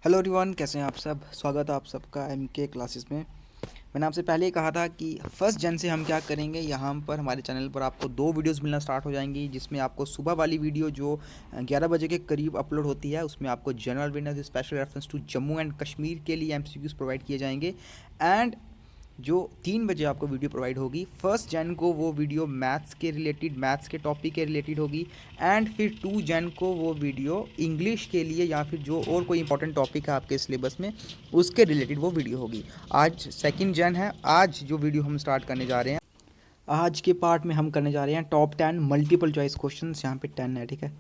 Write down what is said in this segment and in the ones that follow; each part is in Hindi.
हेलो एवरीवन, कैसे हैं आप सब। स्वागत है आप सबका एमके क्लासेस में। मैंने आपसे पहले ही कहा था कि फर्स्ट जन से हम क्या करेंगे, यहाँ पर हमारे चैनल पर आपको 2 वीडियोस मिलना स्टार्ट हो जाएंगी, जिसमें आपको सुबह वाली वीडियो जो 11 बजे के करीब अपलोड होती है, उसमें आपको general awareness special reference to Jammu and Kashmir के लिए एमसीक्यूज प्रोवाइड किए जाएंगे। एंड जो 3 बजे आपको वीडियो प्रोवाइड होगी फर्स्ट जन को, वो वीडियो मैथ्स के टॉपिक के रिलेटेड होगी। एंड फिर 2 जन को वो वीडियो इंग्लिश के लिए या फिर जो और कोई इंपॉर्टेंट टॉपिक है आपके सिलेबस में उसके रिलेटेड वो वीडियो होगी। आज 2 जन है। आज जो वीडियो हम स्टार्ट करने जा रहे हैं, आज के पार्ट में हम करने जा रहे हैं टॉप 10 मल्टीपल चॉइस क्वेश्चन। यहाँ पे 10 है, ठीक है।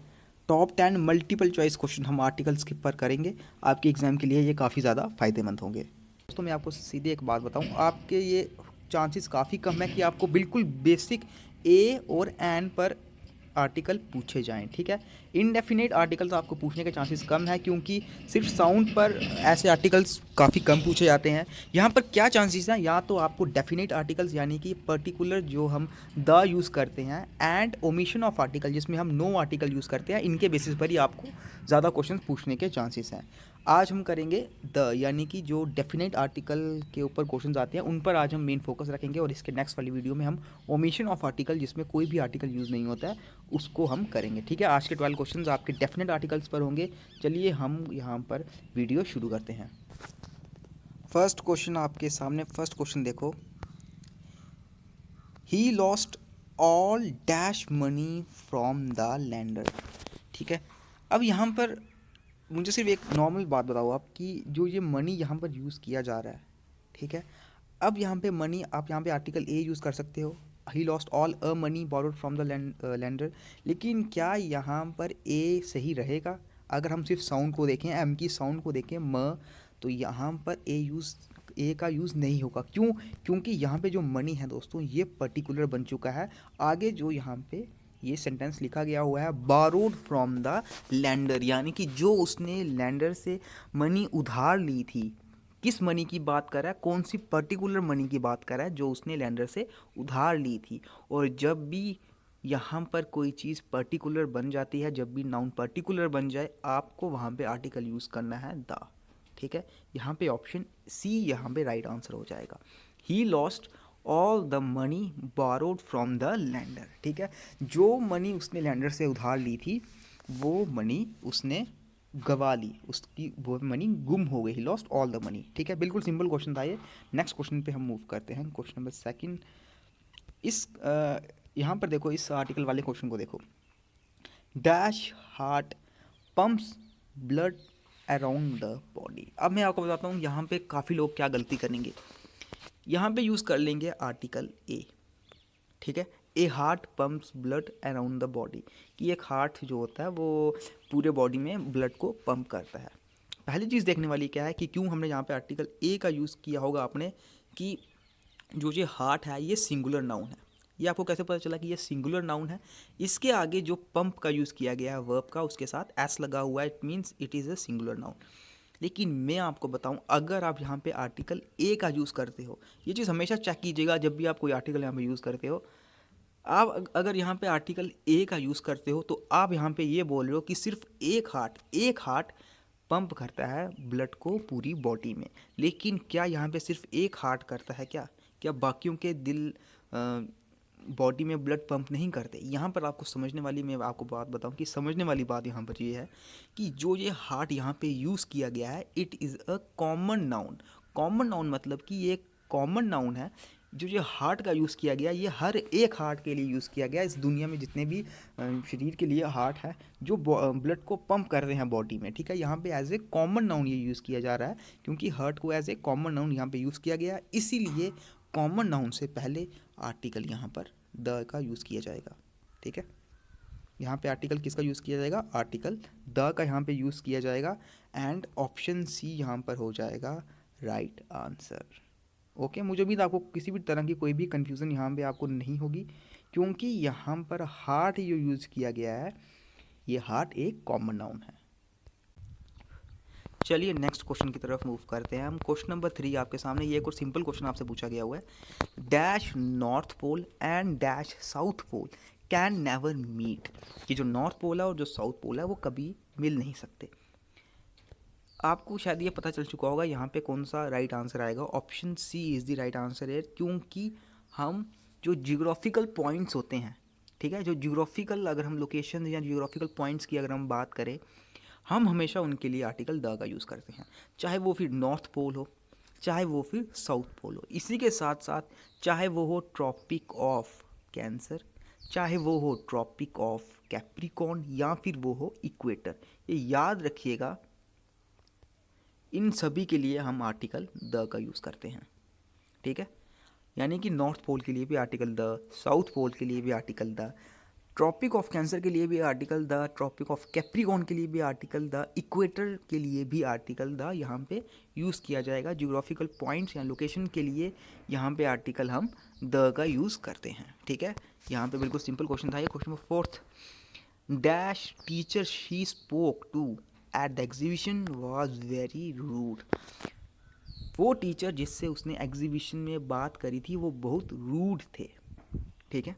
टॉप 10 मल्टीपल चॉइस क्वेश्चन हम आर्टिकल्स के पर करेंगे। आपके एग्जाम के लिए ये काफ़ी ज़्यादा फायदेमंद होंगे। दोस्तों, मैं आपको सीधे एक बात बताऊं, आपके ये चांसेस काफ़ी कम है कि आपको बिल्कुल बेसिक ए और एन पर आर्टिकल पूछे जाएं, ठीक है। इनडेफिनेट आर्टिकल्स आपको पूछने के चांसेस कम है, क्योंकि सिर्फ साउंड पर ऐसे आर्टिकल्स काफ़ी कम पूछे जाते हैं। यहाँ पर क्या चांसेस हैं, या तो आपको डेफिनेट आर्टिकल्स यानी कि पर्टिकुलर जो हम द यूज़ करते हैं, एंड ओमिशन ऑफ आर्टिकल जिसमें हम नो आर्टिकल यूज़ करते हैं, इनके बेसिस पर ही आपको ज़्यादा क्वेश्चन पूछने के चांसेस हैं। आज हम करेंगे द यानी कि जो डेफिनेट आर्टिकल के ऊपर क्वेश्चंस आते हैं उन पर आज हम मेन फोकस रखेंगे, और इसके नेक्स्ट वाली वीडियो में हम ओमिशन ऑफ आर्टिकल जिसमें कोई भी आर्टिकल यूज़ नहीं होता है उसको हम करेंगे, ठीक है। आज के 12 क्वेश्चंस आपके डेफिनेट आर्टिकल्स पर होंगे। चलिए हम यहाँ पर वीडियो शुरू करते हैं। फर्स्ट क्वेश्चन आपके सामने, फर्स्ट क्वेश्चन देखो। He lost all dash money from the lander, ठीक है। अब यहाँ पर मुझे सिर्फ एक नॉर्मल बात बताओ आप, कि जो ये मनी यहाँ पर यूज़ किया जा रहा है, ठीक है। अब यहाँ पे मनी, आप यहाँ पे आर्टिकल ए यूज़ कर सकते हो, he lost all a money borrowed from the lander. लेकिन क्या यहाँ पर ए सही रहेगा? अगर हम सिर्फ साउंड को देखें, एम की साउंड को देखें, म, तो यहाँ पर ए का यूज़ नहीं होगा। क्यों? क्योंकि यहाँ पे जो मनी है दोस्तों, ये पर्टिकुलर बन चुका है। आगे जो यहाँ पे ये सेंटेंस लिखा गया हुआ है, बारोड फ्रॉम द लैंडर, यानी कि जो उसने लैंडर से मनी उधार ली थी। किस मनी की बात कर रहा है? कौन सी पर्टिकुलर मनी की बात कर रहा है जो उसने लैंडर से उधार ली थी। और जब भी यहाँ पर कोई चीज़ पर्टिकुलर बन जाती है, जब भी नाउन पर्टिकुलर बन जाए, आपको वहाँ पे आर्टिकल यूज़ करना है द, ठीक है। यहाँ पे ऑप्शन सी यहाँ पे राइट आंसर हो जाएगा। He lost all the money borrowed from the lander, ठीक है। जो मनी उसने लैंडर से उधार ली थी, वो मनी उसने गवा ली, उसकी वो मनी गुम हो गई। He lost all the money, ठीक है। बिल्कुल सिंपल क्वेश्चन था ये। नेक्स्ट क्वेश्चन पे हम मूव करते हैं, क्वेश्चन नंबर सेकंड। इस यहाँ पर देखो, इस आर्टिकल वाले क्वेश्चन को देखो। Dash heart pumps blood around the body. अब मैं आपको बताता हूँ यहाँ पे काफ़ी लोग क्या गलती करेंगे। यहाँ पे यूज़ कर लेंगे आर्टिकल ए, ठीक है। ए heart pumps blood around the body, कि एक हार्ट जो होता है वो पूरे बॉडी में ब्लड को पंप करता है। पहली चीज़ देखने वाली क्या है कि क्यों हमने यहाँ पे आर्टिकल ए का यूज़ किया होगा आपने, कि जो ये हार्ट है ये सिंगुलर नाउन है। ये आपको कैसे पता चला कि ये सिंगुलर नाउन है? इसके आगे जो पंप का यूज़ किया गया है वर्ब का, उसके साथ एस लगा हुआ है, it means it is a singular noun. लेकिन मैं आपको बताऊं, अगर आप यहाँ पे आर्टिकल ए का यूज़ करते हो, ये चीज़ हमेशा चेक कीजिएगा जब भी आप कोई आर्टिकल यहाँ पे यूज़ करते हो। आप अगर यहाँ पे आर्टिकल ए का यूज़ करते हो, तो आप यहाँ पे ये बोल रहे हो कि सिर्फ एक हार्ट पंप करता है ब्लड को पूरी बॉडी में। लेकिन क्या यहाँ पे सिर्फ एक हार्ट करता है? क्या क्या बाकियों के दिल बॉडी में ब्लड पंप नहीं करते? यहाँ पर आपको समझने वाली, मैं आपको बात बताऊँ कि समझने वाली बात यहाँ पर ये है कि जो ये हार्ट यहाँ पे यूज़ किया गया है, it is a common noun. Common noun मतलब कि ये कॉमन नाउन है। जो ये हार्ट का यूज़ किया गया, ये हर एक हार्ट के लिए यूज़ किया गया। इस दुनिया में जितने भी शरीर के लिए हार्ट है जो ब्लड को पंप कर रहे हैं बॉडी में, ठीक है, यहाँ पे एज ए कॉमन नाउन ये यूज़ किया जा रहा है, क्योंकि हार्ट को एज ए कॉमन नाउन यहाँ पे यूज़ किया गया है। इसीलिए कॉमन नाउन से पहले आर्टिकल यहाँ पर द का यूज़ किया जाएगा, ठीक है। यहाँ पे आर्टिकल किसका यूज़ किया जाएगा? आर्टिकल द का यहाँ पे यूज़ किया जाएगा। एंड ऑप्शन सी यहाँ पर हो जाएगा राइट आंसर। ओके, मुझे भी आपको किसी भी तरह की कोई भी कन्फ्यूज़न यहाँ पे आपको नहीं होगी, क्योंकि यहाँ पर हार्ट जो यूज़ किया गया है, ये हार्ट एक कॉमन नाउन है। चलिए नेक्स्ट क्वेश्चन की तरफ मूव करते हैं हम। क्वेश्चन नंबर 3 आपके सामने, ये एक और सिंपल क्वेश्चन आपसे पूछा गया हुआ है। Dash north pole and dash south pole can never meet, कि जो नॉर्थ पोल है और जो साउथ पोल है वो कभी मिल नहीं सकते। आपको शायद ये पता चल चुका होगा यहाँ पे कौन सा राइट आंसर आएगा। Option C is the right answer है, क्योंकि हम जो जियोग्राफिकल पॉइंट्स होते हैं, ठीक है, जो जियोग्राफिकल अगर हम लोकेशन या जियोग्राफिकल पॉइंट्स की अगर हम बात करें, हम हमेशा उनके लिए आर्टिकल द का यूज़ करते हैं, चाहे वो फिर नॉर्थ पोल हो, चाहे वो फिर साउथ पोल हो। इसी के साथ साथ चाहे वो हो ट्रॉपिक ऑफ कैंसर, चाहे वो हो ट्रॉपिक ऑफ कैप्रिकॉर्न, या फिर वो हो इक्वेटर, ये याद रखिएगा, इन सभी के लिए हम आर्टिकल द का यूज़ करते हैं। ठीक है, यानी कि नॉर्थ पोल के लिए भी आर्टिकल द, साउथ पोल के लिए भी article the, tropic of cancer के लिए भी article the, tropic of capricorn के लिए भी आर्टिकल द, इक्वेटर के लिए भी आर्टिकल द यहाँ पे यूज़ किया जाएगा। जियोग्राफिकल पॉइंट्स या लोकेशन के लिए यहाँ पे आर्टिकल हम द का यूज़ करते हैं। ठीक है, यहाँ पे बिल्कुल सिंपल क्वेश्चन था ये। Question number 4, dash teacher she spoke to at the exhibition was very rude. वो टीचर जिससे उसने एग्जीबिशन में बात करी थी वो बहुत रूड थे। ठीक है,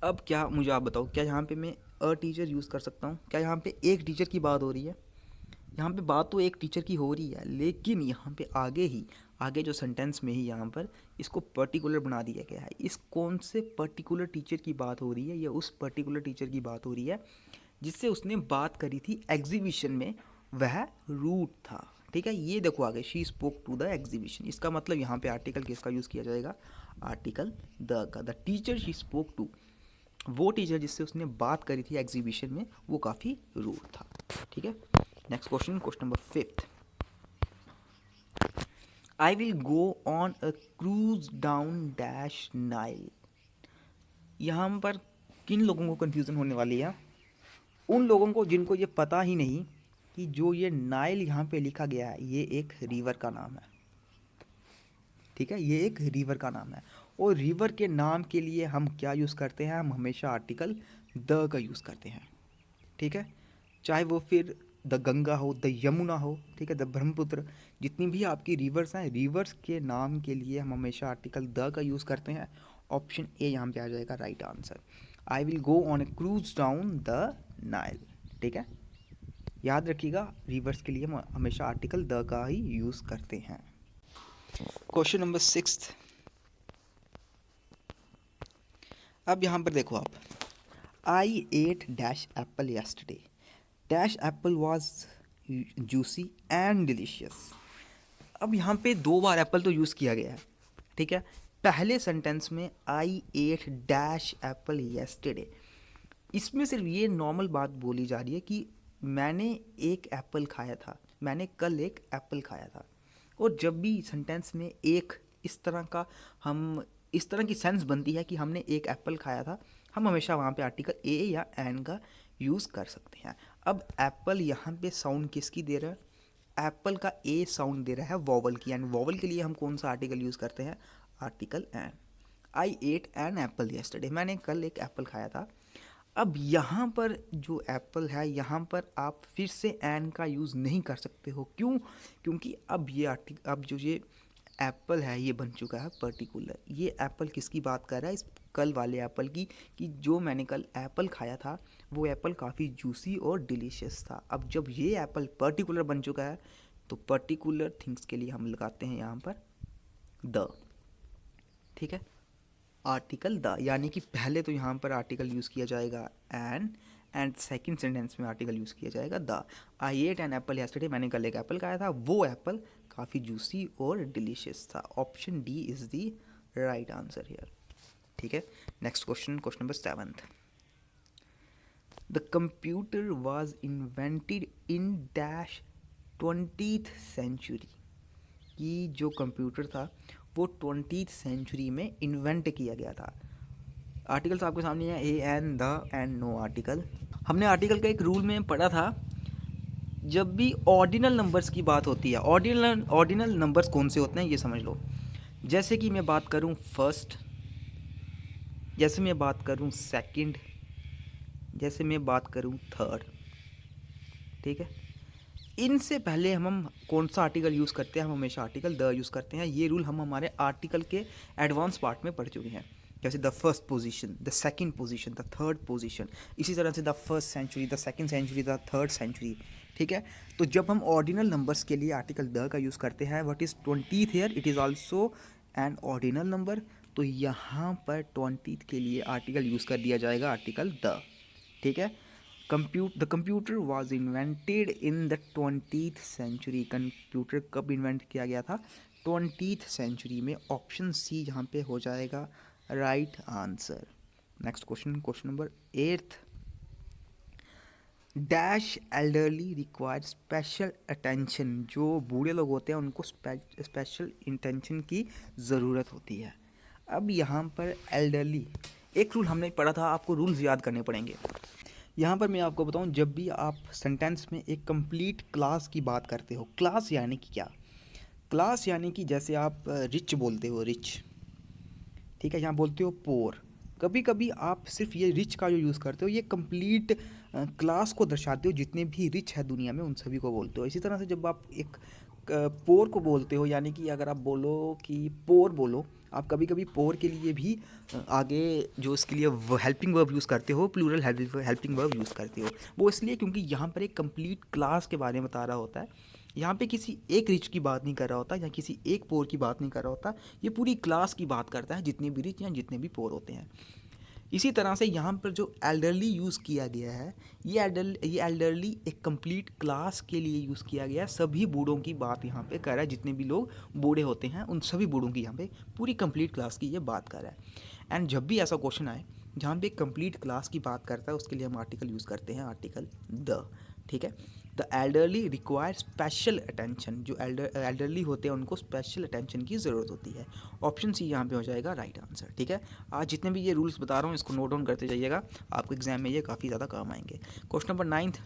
अब क्या मुझे आप बताओ, क्या यहाँ पे मैं अ टीचर यूज़ कर सकता हूँ? क्या यहाँ पे एक टीचर की बात हो रही है? यहाँ पे बात तो एक टीचर की हो रही है, लेकिन यहाँ पे आगे जो सेंटेंस में ही यहाँ पर इसको पर्टिकुलर बना दिया गया है। इस कौन से पर्टिकुलर टीचर की बात हो रही है? या उस पर्टिकुलर टीचर की बात हो रही है जिससे उसने बात करी थी एग्जीबिशन में, वह रूट था। ठीक है, ये देखो आगे, she spoke to the exhibition, इसका मतलब यहाँ पे आर्टिकल किसका यूज़ किया जाएगा? आर्टिकल द का। The teacher she spoke to, वो टीचर जिससे उसने बात करी थी एग्जीबिशन में, वो काफ़ी रूड था। ठीक है, next question, question number 5, I will go on a cruise down dash Nile. यहाँ पर किन लोगों को कन्फ्यूज़न होने वाली है? उन लोगों को जिनको ये पता ही नहीं कि जो ये नाइल यहाँ पे लिखा गया है ये एक रिवर का नाम है। ठीक है, ये एक रिवर का नाम है, और रिवर के नाम के लिए हम क्या यूज़ करते हैं? हम हमेशा आर्टिकल द का यूज़ करते हैं। ठीक है, चाहे वो फिर द गंगा हो, द यमुना हो, ठीक है, द ब्रह्मपुत्र, जितनी भी आपकी रिवर्स हैं, रिवर्स के नाम के लिए हम हमेशा आर्टिकल द का यूज़ करते हैं। ऑप्शन ए यहाँ पे आ जाएगा right answer. I will go on A cruise down the Nile. ठीक है, याद रखिएगा, रिवर्स के लिए हम हमेशा आर्टिकल द का ही यूज़ करते हैं। क्वेश्चन नंबर 6, अब यहाँ पर देखो आप, I ate dash apple yesterday, dash apple was juicy and delicious. अब यहाँ पे 2 बार एप्पल तो यूज़ किया गया है। ठीक है, पहले सेंटेंस में आई एट डैश एप्पल yesterday, इसमें सिर्फ ये नॉर्मल बात बोली जा रही है कि मैंने एक एप्पल खाया था, मैंने कल एक एप्पल खाया था। और जब भी सेंटेंस में एक इस तरह की सेंस बनती है कि हमने एक एप्पल खाया था, हम हमेशा वहाँ पे आर्टिकल ए या एन का यूज़ कर सकते हैं। अब एप्पल यहाँ पे साउंड किसकी दे रहा है? एप्पल का ए साउंड दे रहा है वॉवल की, एंड वॉवल के लिए हम कौन सा आर्टिकल यूज़ करते हैं? Article an. I ate an apple yesterday, मैंने कल एक एप्पल खाया था। अब यहाँ पर जो एप्पल है, यहाँ पर आप फिर से एन का यूज़ नहीं कर सकते हो। क्यों? क्योंकि अब जो ये एप्पल है ये बन चुका है पर्टिकुलर। ये एप्पल किसकी बात कर रहा है? इस कल वाले एप्पल की, कि जो मैंने कल एप्पल खाया था वो एप्पल काफ़ी जूसी और डिलीशियस था। अब जब ये एप्पल पर्टिकुलर बन चुका है तो पर्टिकुलर थिंग्स के लिए हम लगाते हैं यहाँ पर द। ठीक है, आर्टिकल द, यानी कि पहले तो यहाँ पर आर्टिकल यूज़ किया जाएगा एंड सेकंड सेंटेंस में आर्टिकल यूज़ किया जाएगा the. I ate an apple yesterday, मैंने कल एक एप्पल खाया था, वो एप्पल काफ़ी जूसी और डिलीशियस था। Option D is the right answer here. ठीक है, next question, question number 7, the computer was invented in dash 20th century. कि जो कंप्यूटर था वो 20th सेंचुरी में इन्वेंट किया गया था। आर्टिकल्स आपके सामने है, a an the and no article. हमने आर्टिकल का एक रूल में पढ़ा था, जब भी ऑर्डिनल नंबर्स की बात होती है, ऑर्डिनल नंबर्स कौन से होते हैं ये समझ लो। जैसे कि मैं बात करूं फर्स्ट, जैसे मैं बात करूं सेकंड, जैसे मैं बात करूं थर्ड। ठीक है, इनसे पहले हम कौन सा आर्टिकल यूज़ करते हैं? हम हमेशा आर्टिकल द यूज़ करते हैं। ये रूल हम हमारे आर्टिकल के एडवांस पार्ट में पढ़ चुके हैं। जैसे the first position, the second position, the third position, इसी तरह से the first century, the second century, the third century. ठीक है, तो जब हम ऑर्डिनल नंबर्स के लिए आर्टिकल द का यूज़ करते हैं, what is 20th here, it is also an ordinal number, तो यहाँ पर 20th के लिए आर्टिकल यूज़ कर दिया जाएगा आर्टिकल द। ठीक है, the computer was invented in the 20th century. Computer कब इन्वेंट किया गया था? 20th सेंचुरी में। ऑप्शन सी यहाँ पे हो जाएगा right answer. Next question, question number 8th। Dash elderly required special attention. जो बूढ़े लोग होते हैं उनको स्पेशल इंटेंशन की ज़रूरत होती है। अब यहाँ पर एल्डरली, एक रूल हमने पढ़ा था, आपको रूल्स याद करने पड़ेंगे। यहाँ पर मैं आपको बताऊँ, जब भी आप सेंटेंस में एक कंप्लीट क्लास की बात करते हो, क्लास यानी कि क्या? क्लास यानी कि जैसे आप रिच बोलते हो, रिच, ठीक है, यहाँ बोलते हो पोर। कभी कभी आप सिर्फ ये रिच का जो यूज़ करते हो, ये कंप्लीट क्लास को दर्शाते हो, जितने भी रिच है दुनिया में उन सभी को बोलते हो। इसी तरह से जब आप एक पोर को बोलते हो, यानी कि अगर आप बोलो कि पोर बोलो, आप कभी कभी पोर के लिए भी आगे जो इसके लिए हेल्पिंग वर्ब यूज़ करते हो, प्लूरल हेल्पिंग वर्ब यूज़ करते हो। वो इसलिए क्योंकि यहाँ पर एक कंप्लीट क्लास के बारे में बता रहा होता है। यहाँ पे किसी एक रिच की बात नहीं कर रहा होता या किसी एक पोर की बात नहीं कर रहा होता, ये पूरी क्लास की बात करता है, जितने भी रिच या जितने भी पोर होते हैं। इसी तरह से यहाँ पर जो एल्डरली यूज़ किया गया है, ये एल्डरली एक कंप्लीट क्लास के लिए यूज़ किया गया है। सभी बूढ़ों की बात यहाँ पे कर रहा है, जितने भी लोग बूढ़े होते हैं उन सभी बूढ़ों की यहाँ पे पूरी कंप्लीट क्लास की ये बात कर रहा है। एंड जब भी ऐसा क्वेश्चन आए जहाँ पे कंप्लीट क्लास की बात करता है, उसके लिए हम आर्टिकल यूज़ करते हैं आर्टिकल द। ठीक है, the elderly require special attention. जो एल्डरली होते हैं उनको स्पेशल अटेंशन की ज़रूरत होती है। ऑप्शन सी यहाँ पे हो जाएगा राइट आंसर। ठीक है, आज जितने भी ये रूल्स बता रहा हूँ इसको नोट डाउन करते जाइएगा, आपको एग्जाम में ये काफ़ी ज़्यादा काम आएंगे। Question number 9th।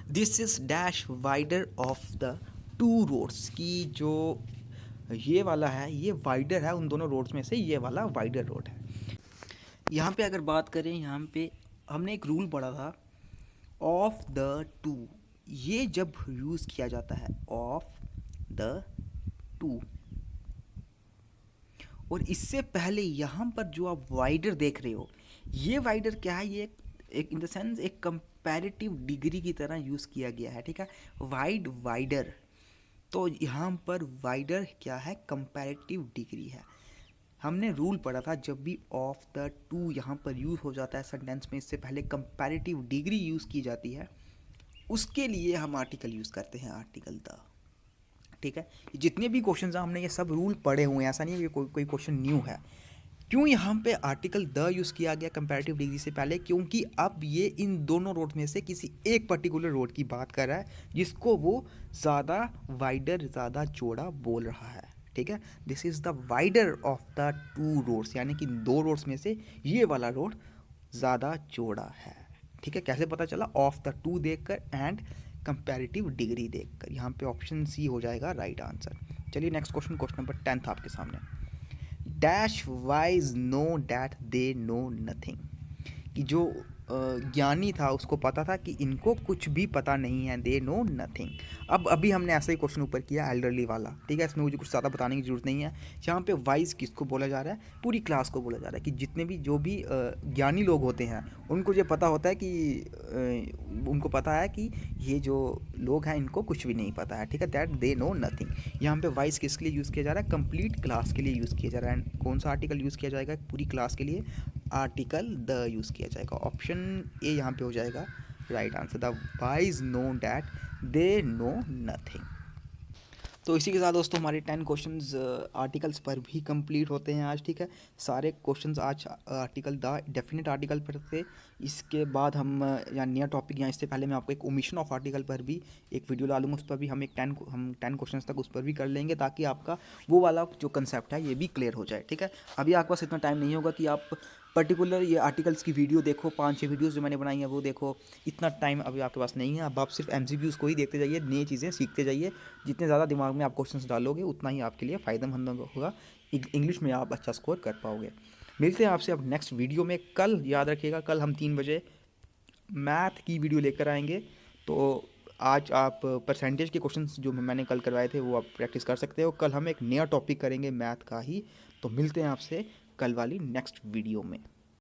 This is dash wider of the two roads. की जो ये वाला है ये वाइडर है, उन दोनों रोड्स में से ये वाला वाइडर रोड है। यहाँ पे अगर बात करें, यहाँ पे हमने एक रूल पढ़ा था, ऑफ द टू। ये जब यूज़ किया जाता है ऑफ द टू, और इससे पहले यहाँ पर जो आप वाइडर देख रहे हो, ये वाइडर क्या है? ये एक इन द सेंस एक कंपैरेटिव डिग्री की तरह यूज़ किया गया है। ठीक है, वाइडर, तो यहाँ पर वाइडर क्या है? कंपैरेटिव डिग्री है। हमने रूल पढ़ा था, जब भी ऑफ द टू यहाँ पर यूज़ हो जाता है सेंटेंस में, इससे पहले कंपैरेटिव डिग्री यूज़ की जाती है, उसके लिए हम आर्टिकल यूज़ करते हैं आर्टिकल द। ठीक है, जितने भी क्वेश्चन हैं हमने ये सब रूल पढ़े हुए हैं, ऐसा नहीं है कि कोई क्वेश्चन न्यू है। क्यों यहाँ पे आर्टिकल द यूज़ किया गया कंपैरेटिव डिग्री से पहले? क्योंकि अब ये इन दोनों रोड में से किसी एक पर्टिकुलर रोड की बात कर रहा है, जिसको वो ज़्यादा वाइडर, ज़्यादा चौड़ा बोल रहा है। ठीक है, this is the wider of the two roads, यानी कि दो रोड्स में से ये वाला रोड ज़्यादा चौड़ा है। ठीक है, कैसे पता चला? ऑफ द टू देखकर एंड कंपैरेटिव डिग्री देखकर। यहाँ पे ऑप्शन सी हो जाएगा राइट आंसर। चलिए नेक्स्ट क्वेश्चन, क्वेश्चन नंबर 10 आपके सामने। Dash wise know that they know nothing. कि जो ज्ञानी था उसको पता था कि इनको कुछ भी पता नहीं है, दे नो नथिंग। अब अभी हमने ऐसा ही क्वेश्चन ऊपर किया एल्डरली वाला। ठीक है, इसमें मुझे कुछ ज़्यादा बताने की ज़रूरत नहीं है। यहाँ पे वाइज किसको बोला जा रहा है? पूरी क्लास को बोला जा रहा है, कि जितने भी जो भी ज्ञानी लोग होते हैं उनको ये पता होता है कि उनको पता है कि ये जो लोग हैं इनको कुछ भी नहीं पता है। ठीक है, दैट दे नो नथिंग। यहाँ पे वाइज किसके लिए यूज़ किया जा रहा है? कंप्लीट क्लास के लिए यूज़ किया जा रहा है। कौन सा आर्टिकल यूज़ किया जाएगा पूरी क्लास के लिए? आर्टिकल द यूज़ किया जाएगा। ऑप्शन ए यहाँ पे हो जाएगा right answer. The wise know that they know nothing. तो इसी के साथ दोस्तों हमारे 10 क्वेश्चंस आर्टिकल्स पर भी कंप्लीट होते हैं आज। ठीक है, सारे क्वेश्चंस आज आर्टिकल द डेफिनेट आर्टिकल पर थे। इसके बाद हम या नया टॉपिक, या इससे पहले मैं आपको एक ओमिशन ऑफ आर्टिकल पर भी एक वीडियो डालूंगा, उस पर भी हम 10 क्वेश्चंस तक उस पर भी कर लेंगे, ताकि आपका वो वाला जो कंसेप्ट है ये भी क्लियर हो जाए। ठीक है, अभी आपके पास इतना टाइम नहीं होगा कि आप पर्टिकुलर ये आर्टिकल्स की वीडियो देखो, 5-6 वीडियोस जो मैंने बनाई हैं वो देखो, इतना टाइम अभी आपके पास नहीं है। अब आप सिर्फ MCQs को ही देखते जाइए, नई चीज़ें सीखते जाइए। जितने ज़्यादा दिमाग में आप क्वेश्चंस डालोगे उतना ही आपके लिए फ़ायदेमंद होगा, इंग्लिश में आप अच्छा स्कोर कर पाओगे। मिलते हैं आपसे अब नेक्स्ट वीडियो में। कल याद रखिएगा, कल हम 3 बजे मैथ की वीडियो लेकर आएंगे। तो आज आप परसेंटेज के क्वेश्चंस जो मैंने कल करवाए थे वो आप प्रैक्टिस कर सकते हो। कल हम एक नया टॉपिक करेंगे मैथ का ही। तो मिलते हैं आपसे कल वाली नेक्स्ट वीडियो में।